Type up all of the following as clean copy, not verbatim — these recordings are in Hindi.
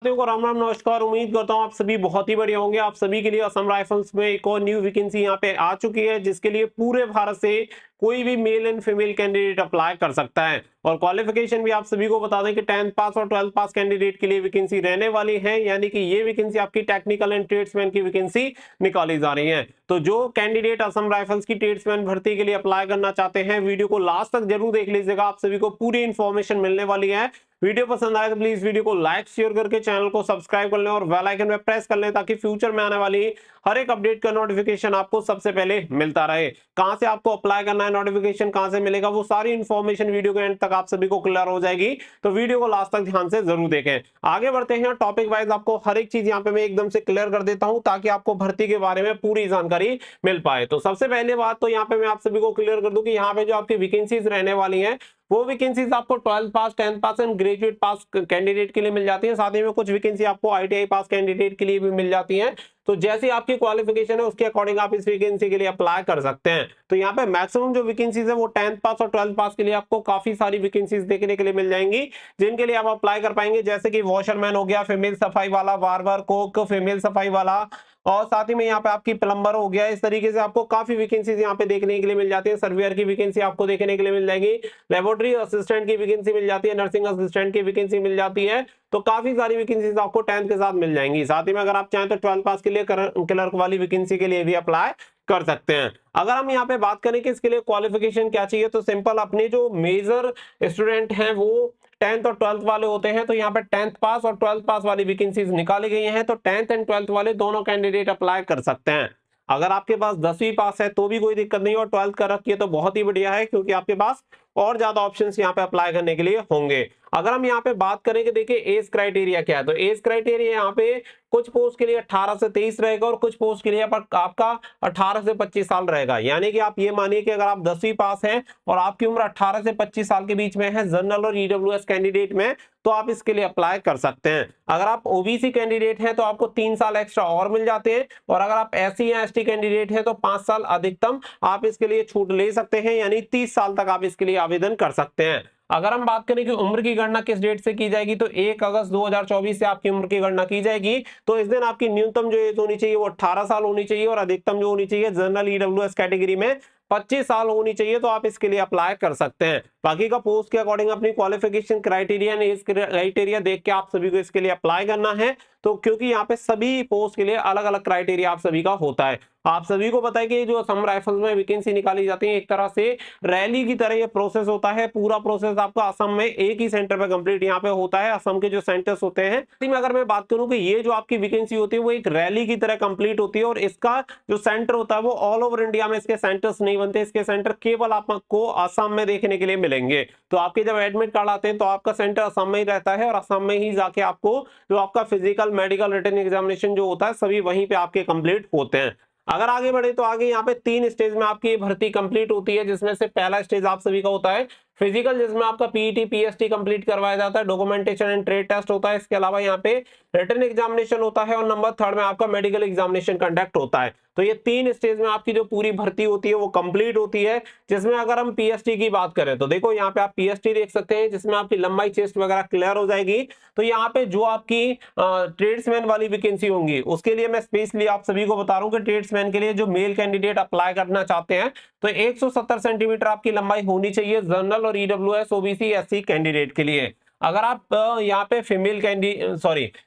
को राम राम नमस्कार। उम्मीद करता हूँ आप सभी बहुत ही बढ़िया होंगे। आप सभी के लिए असम राइफल्स में एक और न्यू वैकेंसी यहाँ पे आ चुकी है, जिसके लिए पूरे भारत से कोई भी male and female candidate apply कर सकता है। और क्वालिफिकेशन भी आप सभी को बता दें कि 10th पास और 12th पास कैंडिडेट के लिए वैकेंसी रहने वाली है, यानी कि ये वैकेंसी आपकी टेक्निकल एंड ट्रेड्समैन की वैकेंसी निकाली जा रही है। तो जो कैंडिडेट असम राइफल्स की ट्रेड्समैन भर्ती के लिए अप्लाई करना चाहते हैं, वीडियो को लास्ट तक जरूर देख लीजिएगा, आप सभी को पूरी इंफॉर्मेशन मिलने वाली है। वीडियो पसंद आए तो प्लीज वीडियो को लाइक शेयर करके चैनल को सब्सक्राइब कर लें और बेल आइकन पे प्रेस कर लें, ताकि फ्यूचर में आने वाली हर एक अपडेट का नोटिफिकेशन आपको सबसे पहले मिलता रहे। कहां से आपको अप्लाई करना है, नोटिफिकेशन कहां से मिलेगा, वो सारी इंफॉर्मेशन वीडियो के एंड तक आप सभी को क्लियर हो जाएगी। तो वीडियो को लास्ट तक ध्यान से जरूर देखें। आगे बढ़ते हैं, टॉपिक वाइज आपको हर एक चीज यहाँ पे मैं एकदम से क्लियर कर देता हूं, ताकि आपको भर्ती के बारे में पूरी जानकारी मिल पाए। तो सबसे पहले बात तो यहाँ पे मैं आप सभी को क्लियर कर दूं कि यहाँ पे जो आपकी वैकेंसीज रहने वाली हैं, वो वैकेंसीज आपको 12th pass, 10th pass and graduate pass candidate के लिए मिल जाती है। साथ ही में कुछ वैकेंसी आपको आईटीआई पास कैंडिडेट के लिए भी मिल जाती है। तो जैसी आपकी क्वालिफिकेशन है, उसके अकॉर्डिंग आप इस वैकेंसी के लिए अप्लाई कर सकते हैं। तो यहाँ पे मैक्सिमम जो वैकेंसीज है वो 10th पास और 12th पास के लिए आपको काफी सारी वैकेंसीज देखने के लिए मिल जाएंगी, जिनके लिए आप अप्लाई कर पाएंगे। जैसे कि वॉशरमैन हो गया, फीमेल सफाई वाला, बार्बर, कोक, फीमेल सफाई वाला, और साथ ही में यहाँ पे आपकी प्लम्बर हो गया। इस तरीके से आपको काफी वैकेंसीज यहाँ पे देखने के लिए मिल जाती है। सर्वेयर की वैकेंसी आपको देखने के लिए मिल जाएगी, लेबोरेटरी असिस्टेंट की वैकेंसी मिल जाती है, नर्सिंग असिस्टेंट की वैकेंसी मिल जाती है। तो काफी सारी वैकेंसीज आपको 10th के साथ मिल जाएंगी। साथ ही में अगर आप चाहें तो 12th पास के लिए क्लर्क वाली वैकेंसी के लिए भी अप्लाई कर सकते हैं। अगर हम यहाँ पे बात करें कि इसके लिए क्वालिफिकेशन क्या चाहिए, तो सिंपल, अपने जो मेजर स्टूडेंट हैं वो 10th और 12th वाले होते हैं। तो यहाँ पे 10th पास और 12th पास वाली वैकेंसीज निकाली गई हैं। तो 10th एंड 12th वाले दोनों कैंडिडेट अप्लाई कर सकते हैं। अगर आपके पास 10वीं पास है तो भी कोई दिक्कत नहीं, और 12th कर रखी है तो बहुत ही बढ़िया है, क्योंकि आपके पास और ज्यादा ऑप्शंस यहाँ पे अप्लाई करने के लिए होंगे। अगर हम यहाँ पे बात करें कि देखिए एज क्राइटेरिया क्या है, तो एज क्राइटेरिया यहाँ पे कुछ पोस्ट के लिए 18 से 23 रहेगा, और कुछ पोस्ट के लिए आपका 18 से 25 साल रहेगा। यानी कि आप ये मानिए कि अगर आप 10वीं पास हैं और आपकी उम्र 18 से 25 साल के बीच में है, जनरल और ईडब्ल्यूएस कैंडिडेट में, तो आप इसके लिए अप्लाई कर सकते हैं। अगर आप ओबीसी कैंडिडेट हैं तो आपको 3 साल एक्स्ट्रा और मिल जाते हैं, और अगर आप एससी या एसटी कैंडिडेट हैं तो 5 साल अधिकतम आप इसके लिए छूट ले सकते हैं, यानी 30 साल तक आप इसके लिए आवेदन कर सकते हैं। अगर हम बात करें कि उम्र की गणना किस डेट से की जाएगी, तो 1 अगस्त 2024 से आपकी उम्र की गणना की जाएगी। तो इस दिन आपकी न्यूनतम जो एज होनी चाहिए वो 18 साल होनी चाहिए, और अधिकतम जो होनी चाहिए जनरल ईडब्ल्यूएस कैटेगरी में 25 साल होनी चाहिए। तो आप इसके लिए अप्लाई कर सकते हैं। बाकी का पोस्ट के अकॉर्डिंग अपनी क्वालिफिकेशन क्राइटेरिया ने इस क्राइटेरिया देख के आप सभी को इसके लिए अप्लाई करना है। तो क्योंकि यहाँ पे सभी पोस्ट के लिए अलग अलग क्राइटेरिया आप सभी का होता है। आप सभी को पता है कि जो असम राइफल्स में वैकेंसी निकाली जाती है, एक तरह से रैली की तरह ये प्रोसेस होता है। पूरा प्रोसेस आपका असम में एक ही सेंटर पे कंप्लीट यहाँ पे होता है, असम के जो सेंटर्स होते हैं। में अगर मैं बात करूं कि ये जो आपकी वैकेंसी होती है वो एक रैली की तरह कंप्लीट होती है, और इसका जो सेंटर होता है वो ऑल ओवर इंडिया में इसके सेंटर्स नहीं बनते। इसके सेंटर केवल आपको असम में देखने के लिए मिलेंगे। तो आपके जब एडमिट कार्ड आते हैं तो आपका सेंटर असम में ही रहता है, और असम में ही जाके आपको जो आपका फिजिकल, मेडिकल, रिटन एग्जामिनेशन जो होता है सभी वहीं पे आपके कंप्लीट होते हैं। अगर आगे बढ़े तो आगे यहाँ पे 3 स्टेज में आपकी भर्ती कंप्लीट होती है, जिसमें से पहला स्टेज आप सभी का होता है फिजिकल, जिसमें आपका पीईटी पीएसटी कंप्लीट करवाया जाता है, डॉक्यूमेंटेशन एंड ट्रेड टेस्ट होता है। इसके अलावा यहाँ पे रिटन एग्जामिनेशन होता है, और नंबर 3 में आपका मेडिकल एग्जामिनेशन कंडक्ट होता है। तो ये 3 स्टेज में आपकी जो पूरी भर्ती होती है वो कंप्लीट होती है। जिसमें अगर हम पीएसटी की बात करें तो देखो यहाँ पे आप पीएसटी देख सकते हैं, जिसमें आपकी लंबाई, चेस्ट वगैरह क्लियर हो जाएगी। तो यहाँ पे जो आपकी ट्रेड्समैन वाली वैकेंसी होंगी उसके लिए मैं स्पेशली आप सभी को बता रहा हूँ कि ट्रेड्समैन के लिए जो मेल कैंडिडेट अप्लाई करना चाहते हैं, तो 170 सेंटीमीटर आपकी लंबाई होनी चाहिए जनरल और ईडब्ल्यूएस, ओबीसी, एससी कैंडिडेट के लिए। अगर आप यहाँ पे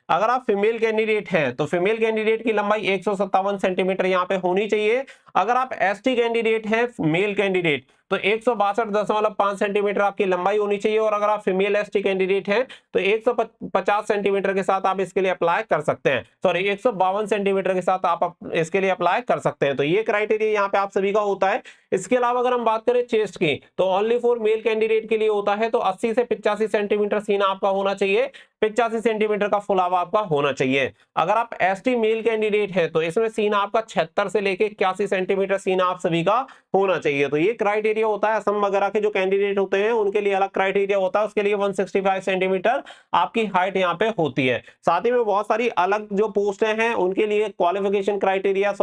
अगर आप फीमेल कैंडिडेट हैं तो फीमेल कैंडिडेट की लंबाई 157 सेंटीमीटर यहाँ पे होनी चाहिए। अगर आप एसटी कैंडिडेट हैं, मेल कैंडिडेट, तो 162.5 सेंटीमीटर आपकी लंबाई होनी चाहिए। और अगर आप फीमेल एसटी कैंडिडेट हैं तो 150 सेंटीमीटर के साथ आप इसके लिए अप्लाई कर सकते हैं। 152 सेंटीमीटर के साथ आप इसके लिए अप्लाई कर सकते हैं। तो ये क्राइटेरिया यहाँ पे आप सभी का होता है। इसके अलावा अगर हम बात करें चेस्ट की, तो ओनली फॉर मेल कैंडिडेट के लिए होता है। तो 80 से 85 सेंटीमीटर सीना आपका होना चाहिए, 85 सेंटीमीटर का फुलावा आपका होना चाहिए। अगर आप एसटी मेल कैंडिडेट है तो इसमें सीना आपका 76 से लेके 81 सेंटीमीटर सीना आप सभी का होना चाहिए। तो ये क्राइटेरिया होता है। असम वगैरह के जो कैंडिडेट होते हैं उनके लिए अलग क्राइटेरिया होता है, उसके लिए 165 सेंटीमीटर आपकी हाइट यहाँ पे होती है। साथ ही में बहुत सारी अलग जो पोस्ट हैं उनके लिए क्वालिफिकेशन क्राइटेरिया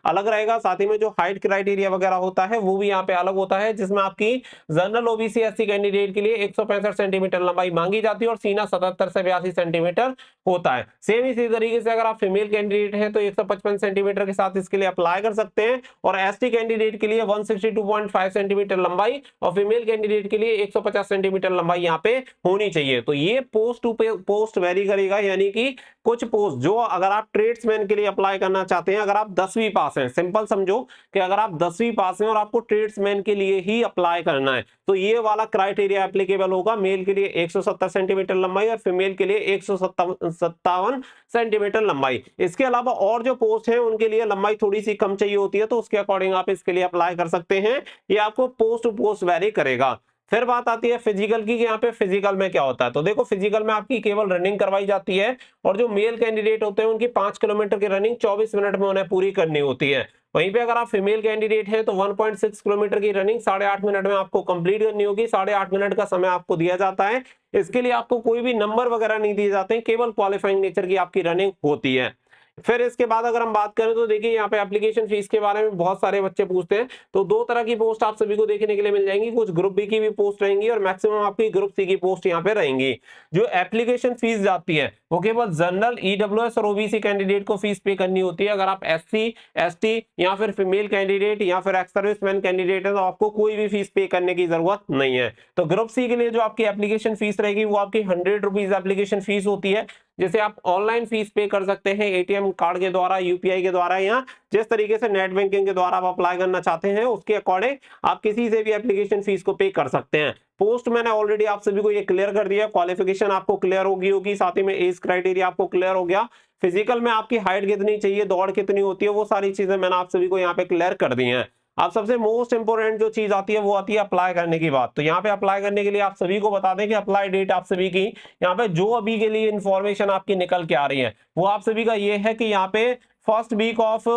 अलग रहेगा। साथ ही में जो हाइट क्राइटेरिया वगैरह होता है वो भी यहाँ पे अलग होता है, जिसमें आपकी जनरल ओबीसी एससी कैंडिडेट के लिए 165 सेंटीमीटर लंबाई मांगी जाती है, और सीना 77 से 82 सेंटीमीटर होता है। सेम इसी तरीके से अगर आप फीमेल कैंडिडेट हैं तो 155 सेंटीमीटर के साथ इसके लिए अप्लाई कर सकते हैं, और एसटी कैंडिडेट के लिए 162.5 सेंटीमीटर लंबाई और फीमेल कैंडिडेट के लिए 150 सेंटीमीटर लंबाई यहाँ पे होनी चाहिए। तो ये पोस्ट टू पोस्ट वेरी करेगा, यानी कि कुछ पोस्ट जो अगर आप ट्रेड्समैन के लिए अप्लाई करना चाहते हैं, अगर आप 10वीं पास हैं, सिंपल समझो कि अगर आप 10वीं पास हैं और आपको ट्रेड्समैन के लिए ही अप्लाई करना है तो ये वाला क्राइटेरिया एप्लीकेबल होगा। मेल के लिए 170 सेंटीमीटर लंबाई और फीमेल के लिए 157 सेंटीमीटर लंबाई। इसके अलावा और जो पोस्ट है उनके लिए लंबाई थोड़ी सी कम चाहिए होती है, तो उसके अकॉर्डिंग आप इसके लिए अप्लाई कर सकते हैं। ये आपको पोस्ट टू पोस्ट वेरी करेगा। फिर बात आती है फिजिकल की, यहाँ पे फिजिकल में क्या होता है। तो देखो फिजिकल में आपकी केवल रनिंग करवाई जाती है, और जो मेल कैंडिडेट होते हैं उनकी 5 किलोमीटर की रनिंग 24 मिनट में उन्हें पूरी करनी होती है। वहीं पे अगर आप फीमेल कैंडिडेट हैं तो 1.6 किलोमीटर की रनिंग 8.5 मिनट में आपको कंप्लीट करनी होगी। 8.5 मिनट का समय आपको दिया जाता है। इसके लिए आपको कोई भी नंबर वगैरह नहीं दिए जाते हैं, केवल क्वालिफाइंग नेचर की आपकी रनिंग होती है। फिर इसके बाद अगर हम बात करें तो देखिए यहाँ पे एप्लीकेशन फीस के बारे में बहुत सारे बच्चे पूछते हैं। तो दो तरह की पोस्ट आप सभी को देखने के लिए मिल जाएंगी, कुछ ग्रुप बी की भी पोस्ट रहेंगी और मैक्सिमम आपकी ग्रुप सी की पोस्ट यहाँ पे रहेंगी। जो एप्लीकेशन फीस जाती है वो केवल जनरल, ईडब्ल्यूएस और ओबीसी कैंडिडेट को फीस पे करनी होती है। अगर आप एससी, एसटी या फिर फीमेल कैंडिडेट या फिर एक्स सर्विसमैन कैंडिडेट है तो आपको कोई भी फीस पे करने की जरूरत नहीं है। तो ग्रुप सी के लिए जो आपकी एप्लीकेशन फीस रहेगी वो आपकी 100 रुपीज एप्लीकेशन फीस होती है, जिसे आप ऑनलाइन फीस पे कर सकते हैं एटीएम कार्ड के द्वारा, यूपीआई के द्वारा, या जिस तरीके से नेट बैंकिंग के द्वारा आप अप्लाई करना चाहते हैं उसके अकॉर्डिंग आप किसी से भी एप्लीकेशन फीस को पे कर सकते हैं। पोस्ट मैंने ऑलरेडी आप सभी को ये क्लियर कर दिया, क्वालिफिकेशन आपको क्लियर होगी, साथ ही में एज क्राइटेरिया आपको क्लियर हो गया, फिजिकल में आपकी हाइट कितनी चाहिए, दौड़ कितनी होती है, वो सारी चीजें मैंने आप सभी को यहाँ पे क्लियर कर दी हैं। अब सबसे मोस्ट इंपोर्टेंट जो चीज आती है वो आती है अप्लाई करने की बात। तो यहाँ पे अप्लाई करने के लिए आप सभी को बता दें कि अप्लाई डेट आप सभी की यहाँ पे जो अभी के लिए इंफॉर्मेशन आपकी निकल के आ रही है वो आप सभी का ये है कि यहाँ पे फर्स्ट वीक ऑफ,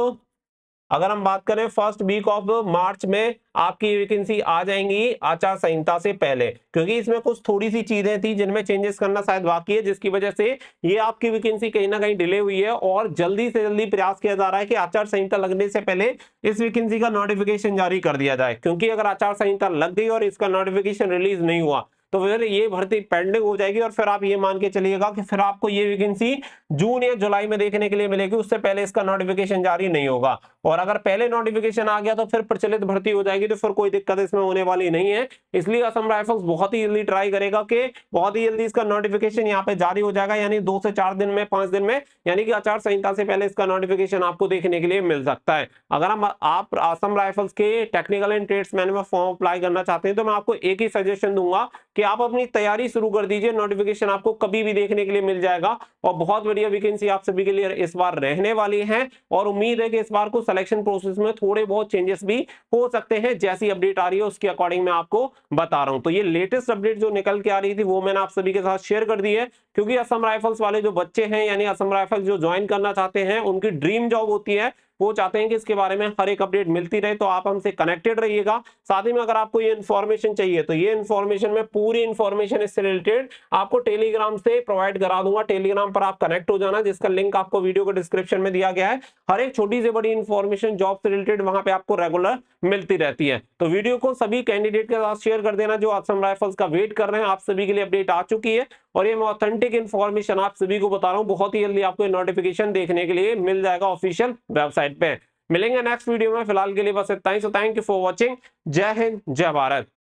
अगर हम बात करें फर्स्ट वीक ऑफ मार्च में आपकी वैकेंसी आ जाएंगी आचार संहिता से पहले, क्योंकि इसमें कुछ थोड़ी सी चीजें थी जिनमें चेंजेस करना शायद बाकी है, जिसकी वजह से ये आपकी वैकेंसी कहीं ना कहीं डिले हुई है। और जल्दी से जल्दी प्रयास किया जा रहा है कि आचार संहिता लगने से पहले इस वैकेंसी का नोटिफिकेशन जारी कर दिया जाए, क्योंकि अगर आचार संहिता लग गई और इसका नोटिफिकेशन रिलीज नहीं हुआ तो फिर ये भर्ती पेंडिंग हो जाएगी, और फिर आप ये मान के चलिएगा कि फिर आपको ये वैकेंसी जून या जुलाई में देखने के लिए मिलेगी, उससे पहले इसका नोटिफिकेशन जारी नहीं होगा। और अगर पहले नोटिफिकेशन आ गया तो फिर प्रचलित भर्ती हो जाएगी, तो फिर कोई दिक्कत इसमें होने वाली नहीं है। इसलिए असम राइफल्स बहुत ही जल्दी ट्राई करेगा कि बहुत ही जल्दी इसका नोटिफिकेशन यहाँ पे जारी हो जाएगा, यानी 2 से 4 दिन में, 5 दिन में, यानी कि आचार संहिता से पहले इसका नोटिफिकेशन आपको देखने के लिए मिल सकता है। अगर आप असम राइफल्स के टेक्निकल एंड ट्रेड्समैन में फॉर्म अप्लाई करना चाहते हैं तो मैं आपको एक ही सजेशन दूंगा कि आप अपनी तैयारी शुरू कर दीजिए, नोटिफिकेशन आपको कभी भी देखने के लिए मिल जाएगा। और बहुत बढ़िया वैकेंसी आप सभी के लिए इस बार रहने वाली है, और उम्मीद है कि इस बार को सिलेक्शन प्रोसेस में थोड़े बहुत चेंजेस भी हो सकते हैं। जैसी अपडेट आ रही है उसके अकॉर्डिंग मैं आपको बता रहा हूं। तो ये लेटेस्ट अपडेट जो निकल के आ रही थी वो मैंने आप सभी के साथ शेयर कर दी है, क्योंकि असम राइफल्स वाले जो बच्चे हैं, यानी असम राइफल्स जो ज्वाइन करना चाहते हैं, उनकी ड्रीम जॉब होती है, वो चाहते हैं कि इसके बारे में हर एक अपडेट मिलती रहे। तो आप हमसे कनेक्टेड रहिएगा। साथ ही में अगर आपको ये इन्फॉर्मेशन चाहिए तो ये इन्फॉर्मेशन में पूरी इन्फॉर्मेशन इससे रिलेटेड आपको टेलीग्राम से प्रोवाइड करा दूंगा। टेलीग्राम पर आप कनेक्ट हो जाना, जिसका लिंक आपको वीडियो के डिस्क्रिप्शन में दिया गया है। हर एक छोटी से बड़ी इन्फॉर्मेशन जॉब से रिलेटेड वहां पे आपको रेगुलर मिलती रहती है। तो वीडियो को सभी कैंडिडेट के साथ शेयर कर देना जो असम राइफल्स का वेट कर रहे हैं। आप सभी के लिए अपडेट आ चुकी है, और ये मैं ऑथेंटिक इन्फॉर्मेशन आप सभी को बता रहा हूँ। बहुत ही जल्दी आपको नोटिफिकेशन देखने के लिए मिल जाएगा ऑफिशियल वेबसाइट पे। मिलेंगे नेक्स्ट वीडियो में, फिलहाल के लिए बस इतना ही। So thank you for watching. जय हिंद, जय भारत।